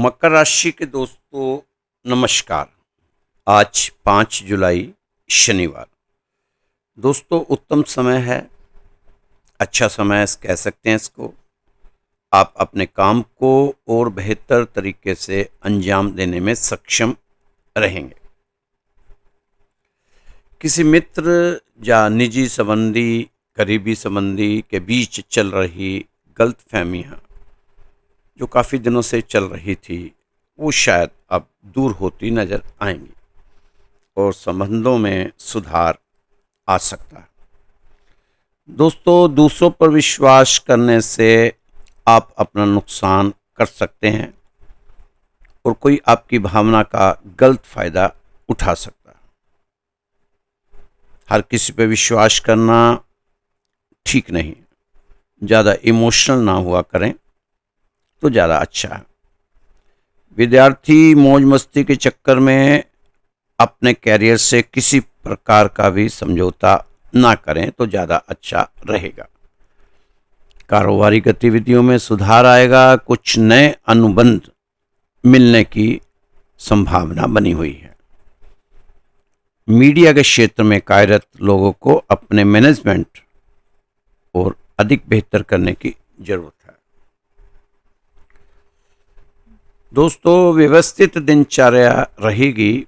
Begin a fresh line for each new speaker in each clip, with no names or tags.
मकर राशि के दोस्तों नमस्कार। आज 5 जुलाई शनिवार। दोस्तों उत्तम समय है, अच्छा समय कह सकते हैं इसको। आप अपने काम को और बेहतर तरीके से अंजाम देने में सक्षम रहेंगे। किसी मित्र या निजी संबंधी, करीबी संबंधी के बीच चल रही गलतफहमियां जो काफ़ी दिनों से चल रही थी, वो शायद अब दूर होती नज़र आएंगी और संबंधों में सुधार आ सकता है। दोस्तों दूसरों पर विश्वास करने से आप अपना नुकसान कर सकते हैं और कोई आपकी भावना का गलत फ़ायदा उठा सकता है। हर किसी पे विश्वास करना ठीक नहीं, ज़्यादा इमोशनल ना हुआ करें तो ज़्यादा अच्छा है। विद्यार्थी मौज मस्ती के चक्कर में अपने कैरियर से किसी प्रकार का भी समझौता ना करें तो ज़्यादा अच्छा रहेगा। कारोबारी गतिविधियों में सुधार आएगा, कुछ नए अनुबंध मिलने की संभावना बनी हुई है। मीडिया के क्षेत्र में कार्यरत लोगों को अपने मैनेजमेंट और अधिक बेहतर करने की जरूरत है। दोस्तों व्यवस्थित दिनचर्या रहेगी,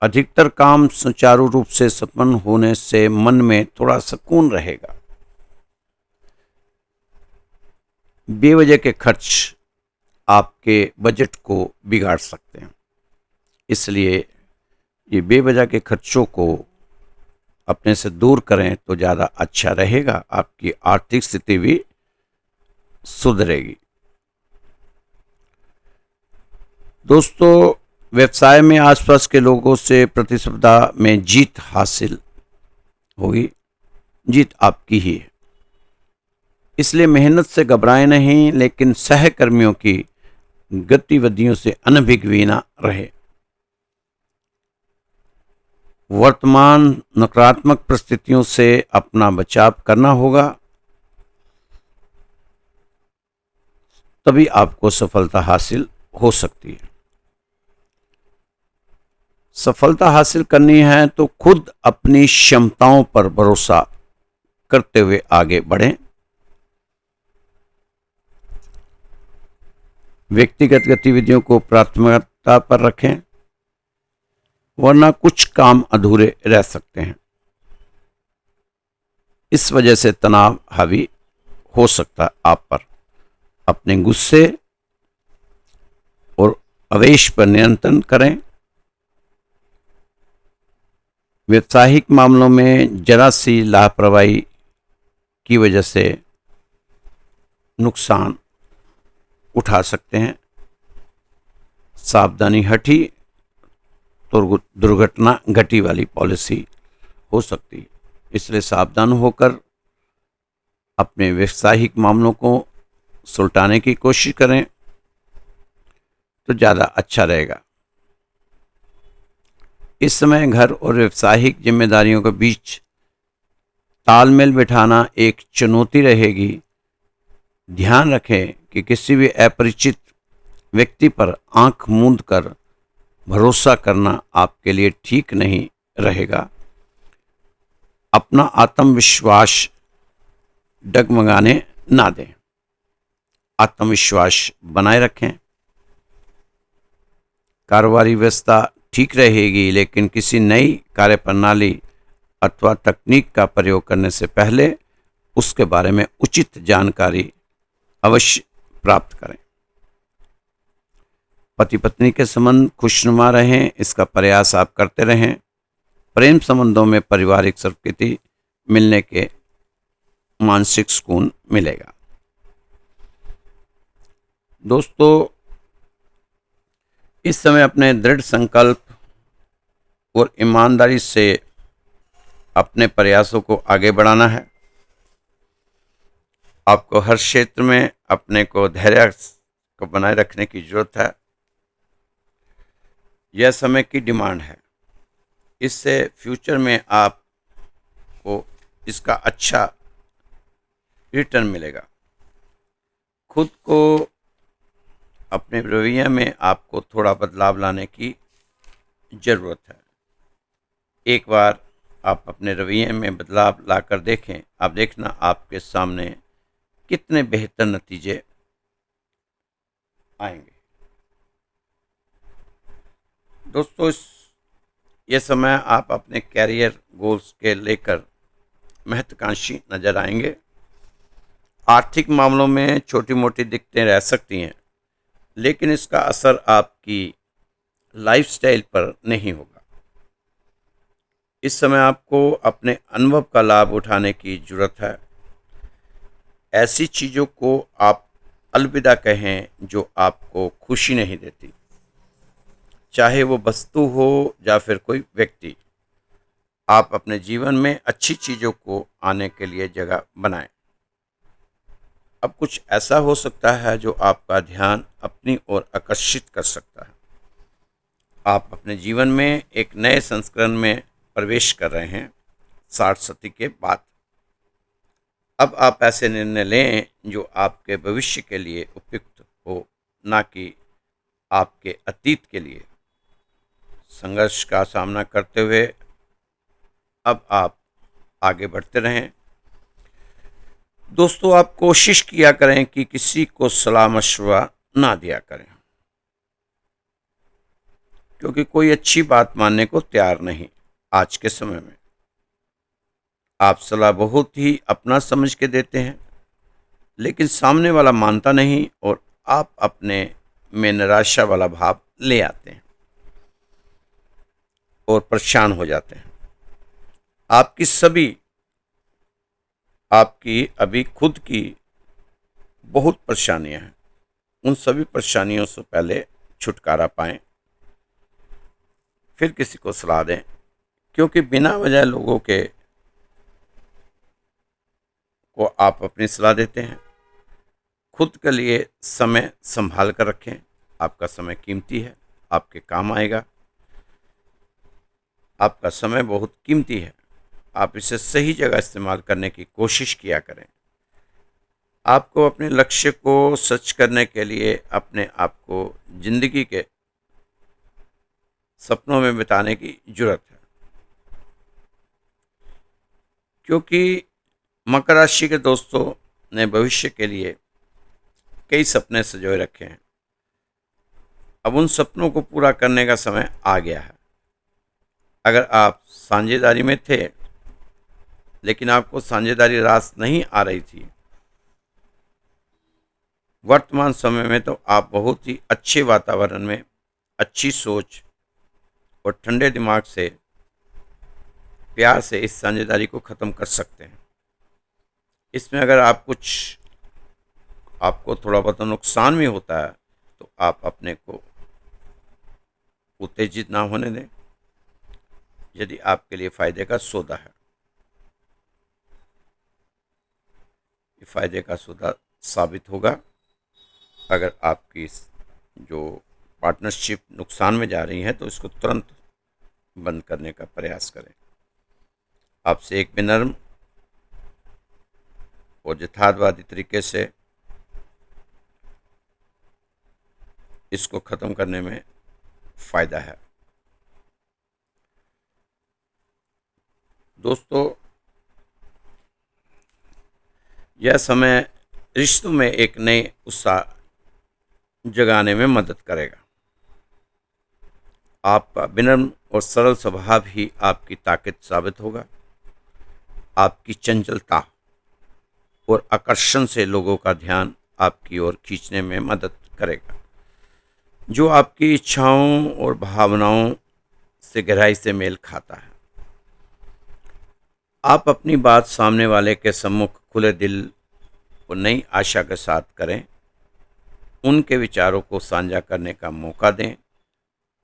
अधिकतर काम सुचारू रूप से संपन्न होने से मन में थोड़ा सुकून रहेगा। बेवजह के खर्च आपके बजट को बिगाड़ सकते हैं, इसलिए ये बेवजह के खर्चों को अपने से दूर करें तो ज़्यादा अच्छा रहेगा। आपकी आर्थिक स्थिति भी सुधरेगी। दोस्तों व्यवसाय में आसपास के लोगों से प्रतिस्पर्धा में जीत हासिल होगी, जीत आपकी ही है, इसलिए मेहनत से घबराएं नहीं, लेकिन सहकर्मियों की गतिविधियों से अनभिज्ञ ना रहे। वर्तमान नकारात्मक परिस्थितियों से अपना बचाव करना होगा, तभी आपको सफलता हासिल हो सकती है। सफलता हासिल करनी है तो खुद अपनी क्षमताओं पर भरोसा करते हुए आगे बढ़ें। व्यक्तिगत गतिविधियों को प्राथमिकता पर रखें, वरना कुछ काम अधूरे रह सकते हैं। इस वजह से तनाव हावी हो सकता है आप पर। अपने गुस्से और आवेश पर नियंत्रण करें। व्यावसायिक मामलों में जरा सी लापरवाही की वजह से नुकसान उठा सकते हैं। सावधानी हटी तो दुर्घटना घटी वाली पॉलिसी हो सकती है, इसलिए सावधान होकर अपने व्यावसायिक मामलों को सुलटाने की कोशिश करें तो ज़्यादा अच्छा रहेगा। इस समय घर और व्यावसायिक जिम्मेदारियों के बीच तालमेल बिठाना एक चुनौती रहेगी। ध्यान रखें कि किसी भी अपरिचित व्यक्ति पर आंख मूंद कर भरोसा करना आपके लिए ठीक नहीं रहेगा। अपना आत्मविश्वास डगमगाने ना दें, आत्मविश्वास बनाए रखें। कारोबारी व्यवस्था ठीक रहेगी, लेकिन किसी नई कार्यप्रणाली अथवा तकनीक का प्रयोग करने से पहले उसके बारे में उचित जानकारी अवश्य प्राप्त करें। पति पत्नी के संबंध खुशनुमा रहें, इसका प्रयास आप करते रहें। प्रेम संबंधों में पारिवारिक स्वीकृति मिलने के मानसिक सुकून मिलेगा। दोस्तों इस समय अपने दृढ़ संकल्प और ईमानदारी से अपने प्रयासों को आगे बढ़ाना है। आपको हर क्षेत्र में अपने को धैर्य को बनाए रखने की जरूरत है। यह समय की डिमांड है, इससे फ्यूचर में आपको इसका अच्छा रिटर्न मिलेगा। खुद को अपने रवैये में आपको थोड़ा बदलाव लाने की ज़रूरत है। एक बार आप अपने रवैये में बदलाव लाकर देखें, आप देखना आपके सामने कितने बेहतर नतीजे आएंगे। दोस्तों, ये समय आप अपने कैरियर गोल्स के लेकर महत्वाकांक्षी नजर आएंगे। आर्थिक मामलों में छोटी मोटी दिक्कतें रह सकती हैं, लेकिन इसका असर आपकी लाइफस्टाइल पर नहीं होगा। इस समय आपको अपने अनुभव का लाभ उठाने की जरूरत है। ऐसी चीज़ों को आप अलविदा कहें जो आपको खुशी नहीं देती, चाहे वो वस्तु हो या फिर कोई व्यक्ति। आप अपने जीवन में अच्छी चीज़ों को आने के लिए जगह बनाएं। अब कुछ ऐसा हो सकता है जो आपका ध्यान अपनी ओर आकर्षित कर सकता है। आप अपने जीवन में एक नए संस्करण में प्रवेश कर रहे हैं 60 के बाद। अब आप ऐसे निर्णय लें जो आपके भविष्य के लिए उपयुक्त हो, ना कि आपके अतीत के लिए। संघर्ष का सामना करते हुए अब आप आगे बढ़ते रहें। दोस्तों, आप कोशिश किया करें कि किसी को सलाह मशवरा ना दिया करें, क्योंकि कोई अच्छी बात मानने को तैयार नहीं। आज के समय में आप सलाह बहुत ही अपना समझ के देते हैं, लेकिन सामने वाला मानता नहीं और आप अपने में निराशा वाला भाव ले आते हैं और परेशान हो जाते हैं। आपकी अभी खुद की बहुत परेशानियां हैं। उन सभी परेशानियों से पहले छुटकारा पाएं, फिर किसी को सलाह दें, क्योंकि बिना वजह लोगों को आप अपनी सलाह देते हैं। खुद के लिए समय संभाल कर रखें। आपका समय कीमती है, आपके काम आएगा। आपका समय बहुत कीमती है, आप इसे सही जगह इस्तेमाल करने की कोशिश किया करें। आपको अपने लक्ष्य को सच करने के लिए अपने आप को जिंदगी के सपनों में बिताने की जरूरत है, क्योंकि मकर राशि के दोस्तों ने भविष्य के लिए कई सपने सजोए रखे हैं। अब उन सपनों को पूरा करने का समय आ गया है। अगर आप साझेदारी में थे लेकिन आपको साझेदारी रास नहीं आ रही थी, वर्तमान समय में तो आप बहुत ही अच्छे वातावरण में अच्छी सोच और ठंडे दिमाग से प्यार से इस साझेदारी को ख़त्म कर सकते हैं। इसमें अगर आपको थोड़ा बहुत नुकसान भी होता है तो आप अपने को उत्तेजित ना होने दें। यदि आपके लिए फ़ायदे का सौदा है, ये फ़ायदे का सौदा साबित होगा। अगर आपकी जो पार्टनरशिप नुकसान में जा रही है तो इसको तुरंत बंद करने का प्रयास करें। आपसे एक विनम्र और यथार्थवादी तरीके से इसको ख़त्म करने में फ़ायदा है। दोस्तों, यह समय रिश्तों में एक नए उत्साह जगाने में मदद करेगा। आपका विनम्र और सरल स्वभाव ही आपकी ताकत साबित होगा। आपकी चंचलता और आकर्षण से लोगों का ध्यान आपकी ओर खींचने में मदद करेगा, जो आपकी इच्छाओं और भावनाओं से गहराई से मेल खाता है। आप अपनी बात सामने वाले के सम्मुख खुले दिल और नई आशा के साथ करें। उनके विचारों को साझा करने का मौका दें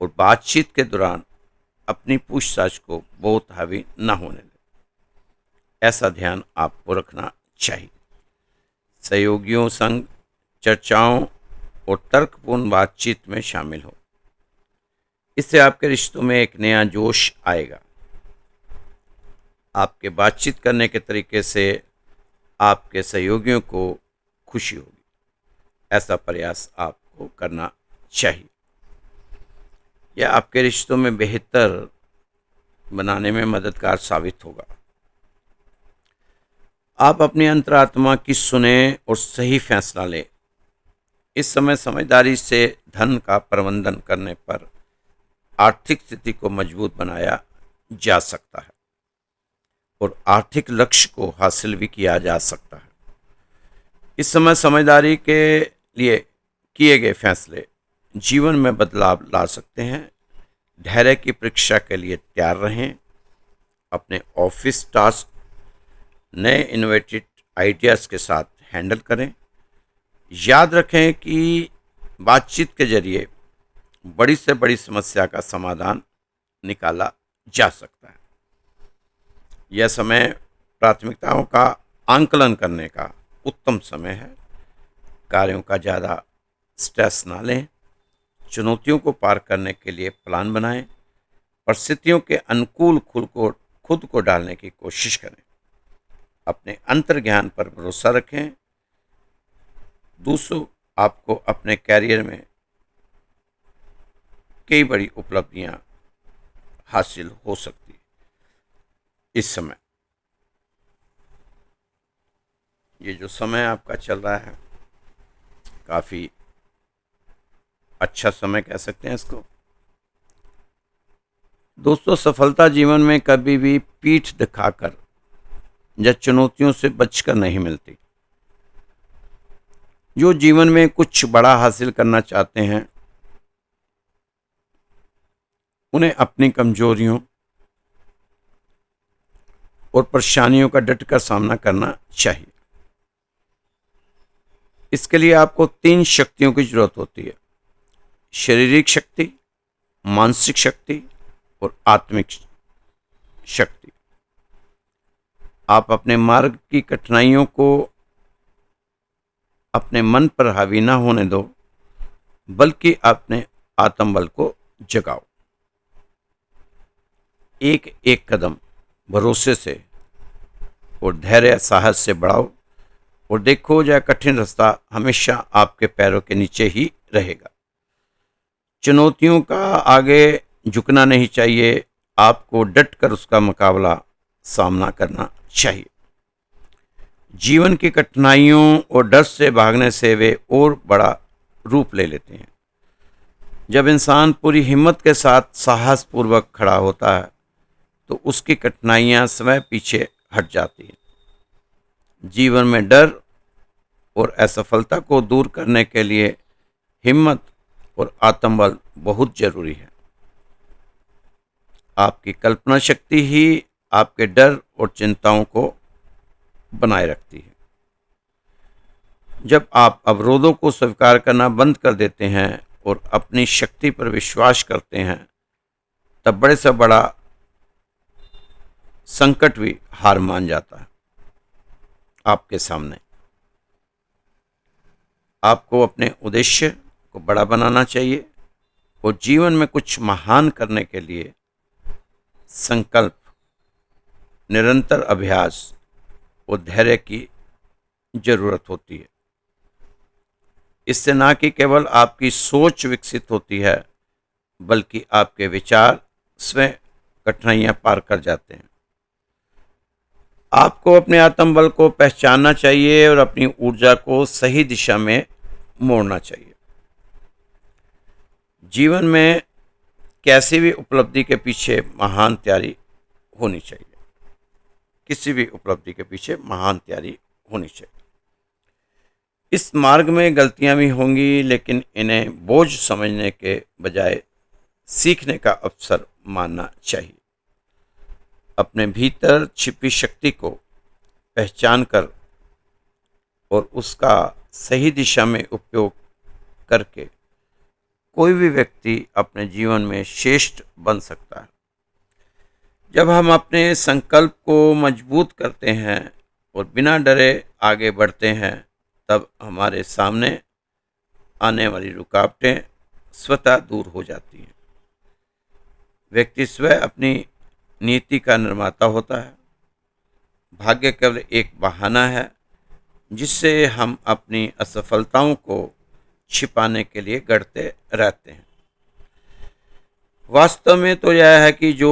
और बातचीत के दौरान अपनी पूछताछ को बहुत हावी न होने दें। ऐसा ध्यान आपको रखना चाहिए। सहयोगियों संग चर्चाओं और तर्कपूर्ण बातचीत में शामिल हो। इससे आपके रिश्तों में एक नया जोश आएगा। आपके बातचीत करने के तरीके से आपके सहयोगियों को खुशी होगी। ऐसा प्रयास आप आपको करना चाहिए। यह आपके रिश्तों में बेहतर बनाने में मददगार साबित होगा। आप अपनी अंतरात्मा की सुने और सही फैसला लें। इस समय समझदारी से धन का प्रबंधन करने पर आर्थिक स्थिति को मजबूत बनाया जा सकता है और आर्थिक लक्ष्य को हासिल भी किया जा सकता है। इस समय समझदारी के लिए किए गए फैसले जीवन में बदलाव ला सकते हैं। धैर्य की परीक्षा के लिए तैयार रहें। अपने ऑफिस टास्क नए इनोवेटिव आइडियाज़ के साथ हैंडल करें। याद रखें कि बातचीत के जरिए बड़ी से बड़ी समस्या का समाधान निकाला जा सकता है। यह समय प्राथमिकताओं का आंकलन करने का उत्तम समय है। कार्यों का ज़्यादा स्ट्रेस ना लें। चुनौतियों को पार करने के लिए प्लान बनाएं। परिस्थितियों के अनुकूल खुद को डालने की कोशिश करें। अपने अंतर्ज्ञान पर भरोसा रखें। दूसरों आपको अपने कैरियर में कई बड़ी उपलब्धियां हासिल हो सकती है। इस समय ये जो समय आपका चल रहा है काफ़ी अच्छा समय कह सकते हैं इसको। दोस्तों, सफलता जीवन में कभी भी पीठ दिखाकर या चुनौतियों से बचकर नहीं मिलती। जो जीवन में कुछ बड़ा हासिल करना चाहते हैं उन्हें अपनी कमजोरियों और परेशानियों का डटकर सामना करना चाहिए। इसके लिए आपको 3 शक्तियों की जरूरत होती है: शारीरिक शक्ति, मानसिक शक्ति और आत्मिक शक्ति। आप अपने मार्ग की कठिनाइयों को अपने मन पर हावी ना होने दो, बल्कि अपने आत्मबल को जगाओ। एक एक कदम भरोसे से और धैर्य साहस से बढ़ाओ और देखो यह कठिन रास्ता हमेशा आपके पैरों के नीचे ही रहेगा। चुनौतियों का आगे झुकना नहीं चाहिए। आपको डटकर उसका मुकाबला सामना करना चाहिए। जीवन की कठिनाइयों और डर से भागने से वे और बड़ा रूप ले लेते हैं। जब इंसान पूरी हिम्मत के साथ साहसपूर्वक खड़ा होता है तो उसकी कठिनाइयां स्वयं पीछे हट जाती हैं। जीवन में डर और असफलता को दूर करने के लिए हिम्मत और आत्मबल बहुत जरूरी है। आपकी कल्पना शक्ति ही आपके डर और चिंताओं को बनाए रखती है। जब आप अवरोधों को स्वीकार करना बंद कर देते हैं और अपनी शक्ति पर विश्वास करते हैं, तब बड़े से बड़ा संकट भी हार मान जाता है आपके सामने। आपको अपने उद्देश्य को बड़ा बनाना चाहिए और जीवन में कुछ महान करने के लिए संकल्प, निरंतर अभ्यास और धैर्य की जरूरत होती है। इससे न कि केवल आपकी सोच विकसित होती है, बल्कि आपके विचार स्वयं कठिनाइयां पार कर जाते हैं। आपको अपने आत्मबल को पहचानना चाहिए और अपनी ऊर्जा को सही दिशा में मोड़ना चाहिए। जीवन में कैसी भी उपलब्धि के पीछे महान तैयारी होनी चाहिए। किसी भी उपलब्धि के पीछे महान तैयारी होनी चाहिए। इस मार्ग में गलतियां भी होंगी, लेकिन इन्हें बोझ समझने के बजाय सीखने का अवसर मानना चाहिए। अपने भीतर छिपी शक्ति को पहचान कर और उसका सही दिशा में उपयोग करके कोई भी व्यक्ति अपने जीवन में श्रेष्ठ बन सकता है। जब हम अपने संकल्प को मजबूत करते हैं और बिना डरे आगे बढ़ते हैं, तब हमारे सामने आने वाली रुकावटें स्वतः दूर हो जाती हैं। व्यक्ति स्वयं अपनी नीति का निर्माता होता है। भाग्य केवल एक बहाना है जिससे हम अपनी असफलताओं को छिपाने के लिए गढ़ते रहते हैं। वास्तव में तो यह है कि जो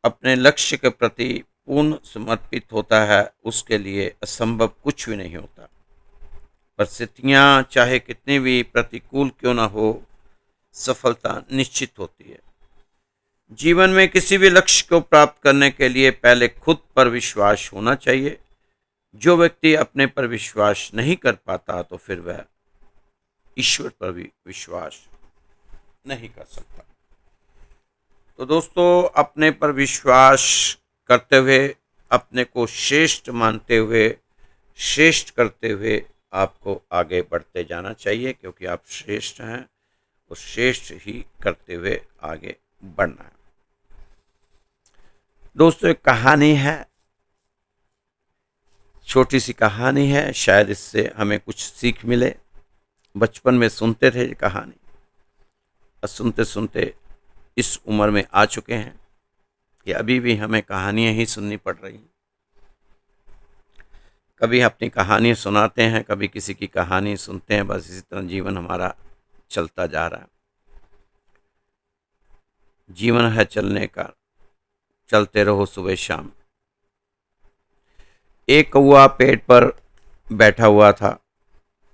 अपने लक्ष्य के प्रति पूर्ण समर्पित होता है उसके लिए असंभव कुछ भी नहीं होता। परिस्थितियां चाहे कितनी भी प्रतिकूल क्यों ना हो, सफलता निश्चित होती है। जीवन में किसी भी लक्ष्य को प्राप्त करने के लिए पहले खुद पर विश्वास होना चाहिए। जो व्यक्ति अपने पर विश्वास नहीं कर पाता तो फिर वह ईश्वर पर भी विश्वास नहीं कर सकता। तो दोस्तों, अपने पर विश्वास करते हुए, अपने को श्रेष्ठ मानते हुए, श्रेष्ठ करते हुए आपको आगे बढ़ते जाना चाहिए, क्योंकि आप श्रेष्ठ हैं और श्रेष्ठ ही करते हुए आगे बढ़ना है। दोस्तों, एक कहानी है, छोटी सी कहानी है, शायद इससे हमें कुछ सीख मिले। बचपन में सुनते थे ये कहानी, और सुनते सुनते इस उम्र में आ चुके हैं कि अभी भी हमें कहानियाँ ही सुननी पड़ रही हैं। कभी अपनी कहानी सुनाते हैं, कभी किसी की कहानी सुनते हैं, बस इसी तरह जीवन हमारा चलता जा रहा है। जीवन है चलने का, चलते रहो सुबह शाम। एक कौवा पेड़ पर बैठा हुआ था,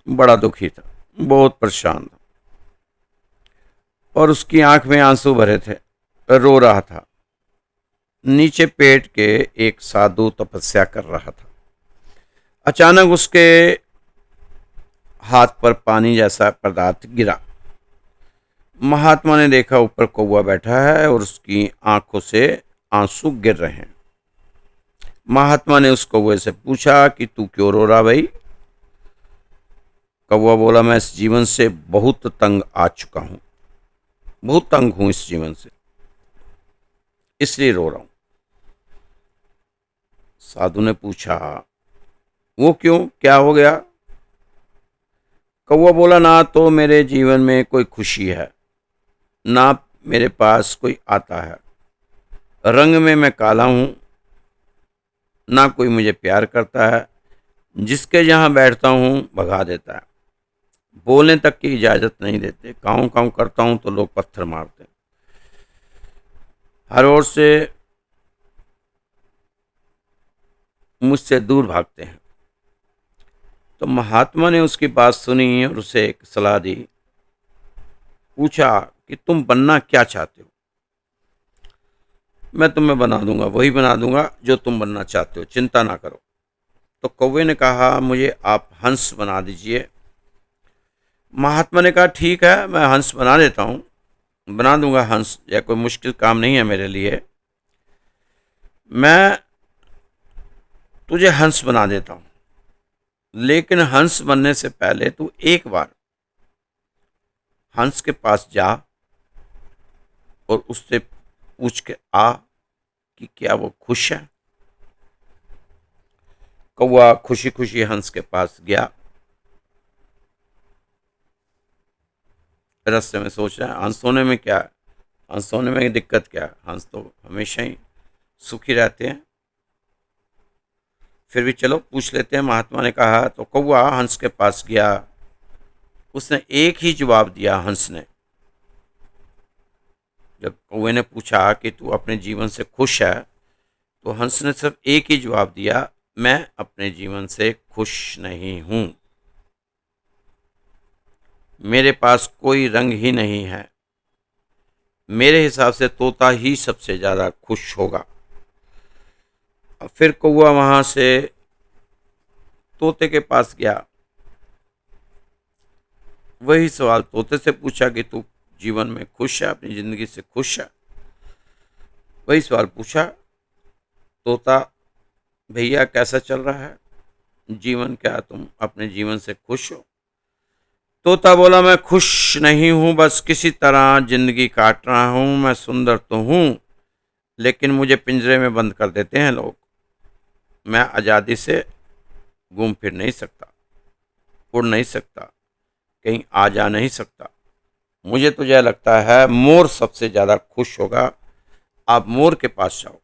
बड़ा दुखी था, बहुत परेशान था, और उसकी आंख में आंसू भरे थे, रो रहा था। नीचे पेड़ के एक साधु तपस्या कर रहा था। अचानक उसके हाथ पर पानी जैसा पदार्थ गिरा। महात्मा ने देखा ऊपर कौवा बैठा है और उसकी आंखों से आंसू गिर रहे हैं। महात्मा ने उस कौवे से पूछा कि तू क्यों रो रहा भाई? कौवा बोला, मैं इस जीवन से बहुत तंग आ चुका हूं, बहुत तंग हूं इस जीवन से, इसलिए रो रहा हूं। साधु ने पूछा, वो क्यों, क्या हो गया? कौवा बोला, ना तो मेरे जीवन में कोई खुशी है, ना मेरे पास कोई आता है। रंग में मैं काला हूं, ना कोई मुझे प्यार करता है। जिसके यहाँ बैठता हूं भगा देता है, बोलने तक की इजाजत नहीं देते। काऊं काऊं करता हूं तो लोग पत्थर मारते हैं, हर ओर से मुझसे दूर भागते हैं। तो महात्मा ने उसकी बात सुनी और उसे एक सलाह दी। पूछा कि तुम बनना क्या चाहते हो? मैं तुम्हें बना दूंगा, वही बना दूंगा जो तुम बनना चाहते हो, चिंता ना करो। तो कौवे ने कहा, मुझे आप हंस बना दीजिए। महात्मा ने कहा, ठीक है, मैं हंस बना देता हूँ, बना दूंगा हंस, यह कोई मुश्किल काम नहीं है मेरे लिए। मैं तुझे हंस बना देता हूँ, लेकिन हंस बनने से पहले तू एक बार हंस के पास जा और उससे पूछ के आ कि क्या वो खुश है। कौवा खुशी खुशी हंस के पास गया। रास्ते में सोच रहा है, हंस होने में क्या है, हंस होने में दिक्कत क्या है, हंस तो हमेशा ही सुखी रहते हैं। फिर भी चलो पूछ लेते हैं, महात्मा ने कहा। तो कौवा हंस के पास गया। उसने एक ही जवाब दिया, हंस ने। जब कौवे ने पूछा कि तू अपने जीवन से खुश है, तो हंस ने सिर्फ एक ही जवाब दिया, मैं अपने जीवन से खुश नहीं हूं। मेरे पास कोई रंग ही नहीं है। मेरे हिसाब से तोता ही सबसे ज्यादा खुश होगा। अब फिर कौवा वहां से तोते के पास गया। वही सवाल तोते से पूछा कि तू जीवन में खुश है, अपनी जिंदगी से खुश है? वही सवाल पूछा तोता, भैया कैसा चल रहा है जीवन, क्या तुम अपने जीवन से खुश हो? तोता बोला, मैं खुश नहीं हूं, बस किसी तरह जिंदगी काट रहा हूं। मैं सुंदर तो हूं, लेकिन मुझे पिंजरे में बंद कर देते हैं लोग। मैं आज़ादी से घूम फिर नहीं सकता, उड़ नहीं सकता, कहीं आ जा नहीं सकता। मुझे तो यह लगता है मोर सबसे ज़्यादा खुश होगा। आप मोर के पास जाओ।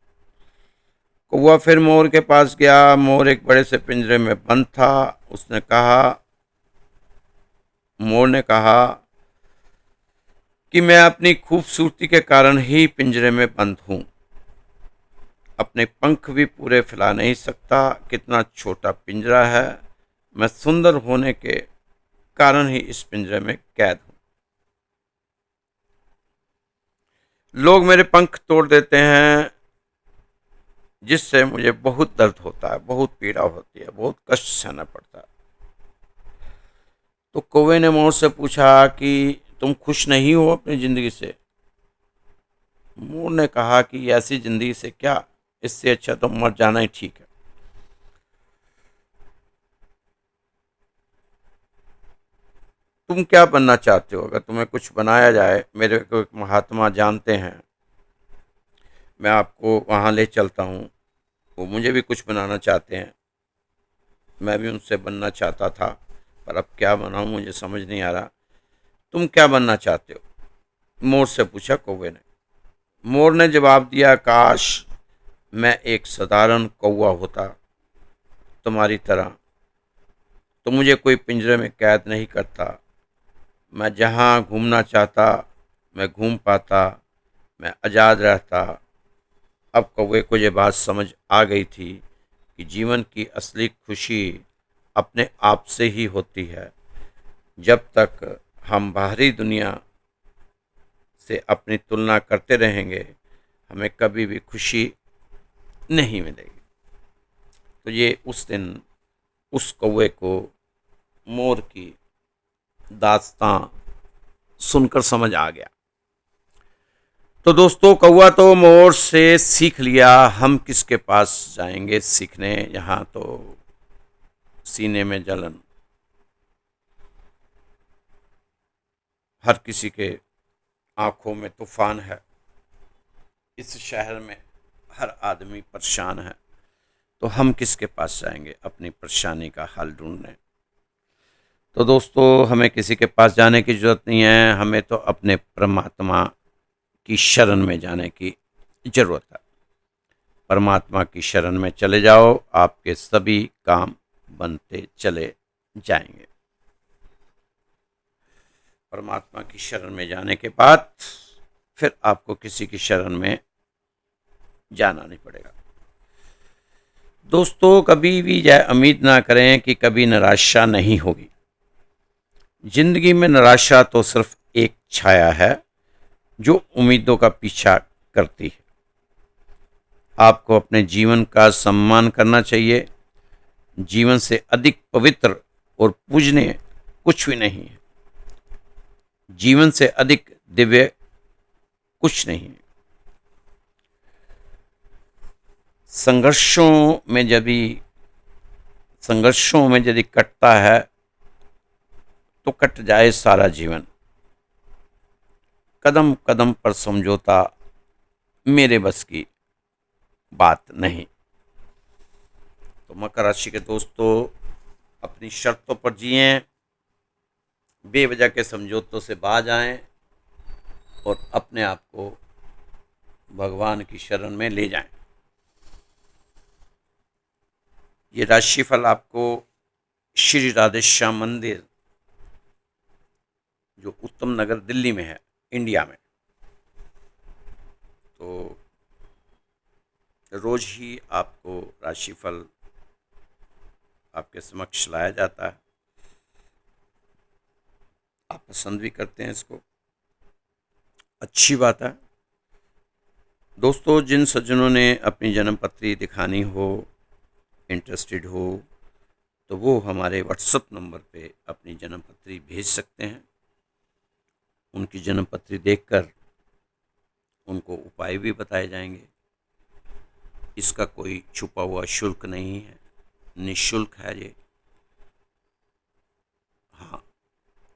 कौवा फिर मोर के पास गया। मोर एक बड़े से पिंजरे में बंद था। उसने कहा, मोर ने कहा कि मैं अपनी खूबसूरती के कारण ही पिंजरे में बंद हूं, अपने पंख भी पूरे फैला नहीं सकता। कितना छोटा पिंजरा है, मैं सुंदर होने के कारण ही इस पिंजरे में कैद हूं। लोग मेरे पंख तोड़ देते हैं, जिससे मुझे बहुत दर्द होता है, बहुत पीड़ा होती है, बहुत कष्ट सहना पड़ता है। तो कौवे ने मोर से पूछा कि तुम खुश नहीं हो अपनी जिंदगी से? मोर ने कहा कि ऐसी जिंदगी से क्या, इससे अच्छा तो मर जाना ही ठीक है। तुम क्या बनना चाहते हो? अगर तुम्हें कुछ बनाया जाए, मेरे को एक महात्मा जानते हैं, मैं आपको वहाँ ले चलता हूँ। वो मुझे भी कुछ बनाना चाहते हैं, मैं भी उनसे बनना चाहता था, पर अब क्या बनाऊँ मुझे समझ नहीं आ रहा। तुम क्या बनना चाहते हो? मोर से पूछा कौवे ने। मोर ने जवाब दिया, काश मैं एक साधारण कौवा होता तुम्हारी तरह, तो मुझे कोई पिंजरे में कैद नहीं करता। मैं जहाँ घूमना चाहता मैं घूम पाता, मैं आज़ाद रहता। अब कौवे को ये बात समझ आ गई थी कि जीवन की असली खुशी अपने आप से ही होती है। जब तक हम बाहरी दुनिया से अपनी तुलना करते रहेंगे, हमें कभी भी खुशी नहीं मिलेगी। तो ये उस दिन उस कौवे को मोर की दास्तां सुनकर समझ आ गया। तो दोस्तों, कौवा तो मोर से सीख लिया, हम किसके पास जाएंगे सीखने? यहाँ तो सीने में जलन, हर किसी के आंखों में तूफान है, इस शहर में हर आदमी परेशान है, तो हम किसके पास जाएंगे अपनी परेशानी का हल ढूंढने? तो दोस्तों, हमें किसी के पास जाने की ज़रूरत नहीं है, हमें तो अपने परमात्मा की शरण में जाने की ज़रूरत है। परमात्मा की शरण में चले जाओ, आपके सभी काम बनते चले जाएंगे। परमात्मा की शरण में जाने के बाद फिर आपको किसी की शरण में जाना नहीं पड़ेगा। दोस्तों, कभी भी यह उम्मीद ना करें कि कभी निराशा नहीं होगी। जिंदगी में निराशा तो सिर्फ एक छाया है जो उम्मीदों का पीछा करती है। आपको अपने जीवन का सम्मान करना चाहिए। जीवन से अधिक पवित्र और पूजनीय कुछ भी नहीं है। जीवन से अधिक दिव्य कुछ नहीं है। संघर्षों में यदि कटता है तो कट जाए सारा जीवन। कदम कदम पर समझौता मेरे बस की बात नहीं। तो मकर राशि के दोस्तों, अपनी शर्तों पर जिएं, बेवजह के समझौतों से बाज आएं और अपने आप को भगवान की शरण में ले जाएं। ये राशिफल आपको श्री राधेश्याम मंदिर, जो उत्तम नगर दिल्ली में है, इंडिया में, तो रोज ही आपको राशिफल आपके समक्ष लाया जाता है। आप पसंद भी करते हैं इसको, अच्छी बात है। दोस्तों, जिन सज्जनों ने अपनी जन्म पत्री दिखानी हो, इंटरेस्टेड हो, तो वो हमारे व्हाट्सएप नंबर पे अपनी जन्म पत्री भेज सकते हैं। उनकी जन्म पत्री देखकर उनको उपाय भी बताए जाएंगे। इसका कोई छुपा हुआ शुल्क नहीं है, निःशुल्क है ये। हाँ,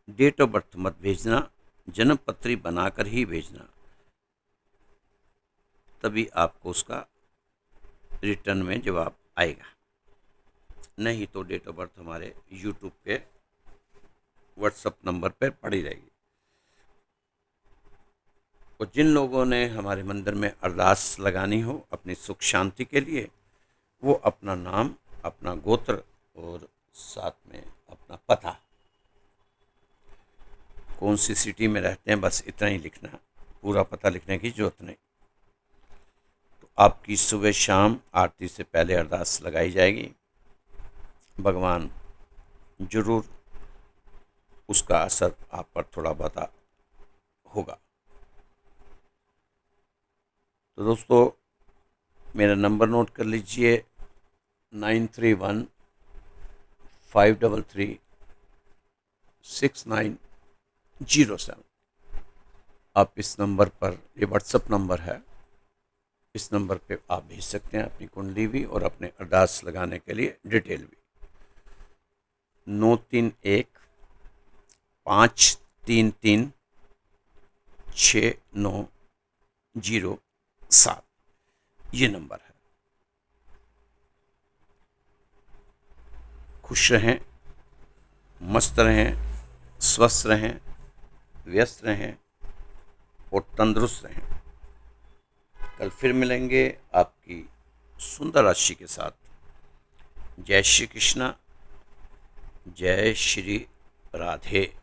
डेट ऑफ बर्थ मत भेजना, जन्म पत्री बनाकर ही भेजना, तभी आपको उसका रिटर्न में जवाब आएगा। नहीं तो डेट ऑफ बर्थ हमारे यूट्यूब पे व्हाट्सएप नंबर पर पड़ी रहेगी। और जिन लोगों ने हमारे मंदिर में अरदास लगानी हो अपनी सुख शांति के लिए, वो अपना नाम, अपना गोत्र और साथ में अपना पता कौन सी सिटी में रहते हैं, बस इतना ही लिखना है, पूरा पता लिखने की जरूरत नहीं। तो आपकी सुबह शाम आरती से पहले अरदास लगाई जाएगी। भगवान जरूर उसका असर आप पर थोड़ा बहुत होगा। तो दोस्तों मेरा नंबर नोट कर लीजिए, 9315336907। आप इस नंबर पर, ये व्हाट्सएप नंबर है, इस नंबर पे आप भेज सकते हैं अपनी कुंडली भी और अपने अरदास लगाने के लिए डिटेल भी। 9315336907 ये नंबर है। खुश रहें, मस्त रहें, स्वस्थ रहें, व्यस्त रहें और तंदुरुस्त रहें। कल फिर मिलेंगे आपकी सुंदर राशि के साथ। जय श्री कृष्णा, जय श्री राधे।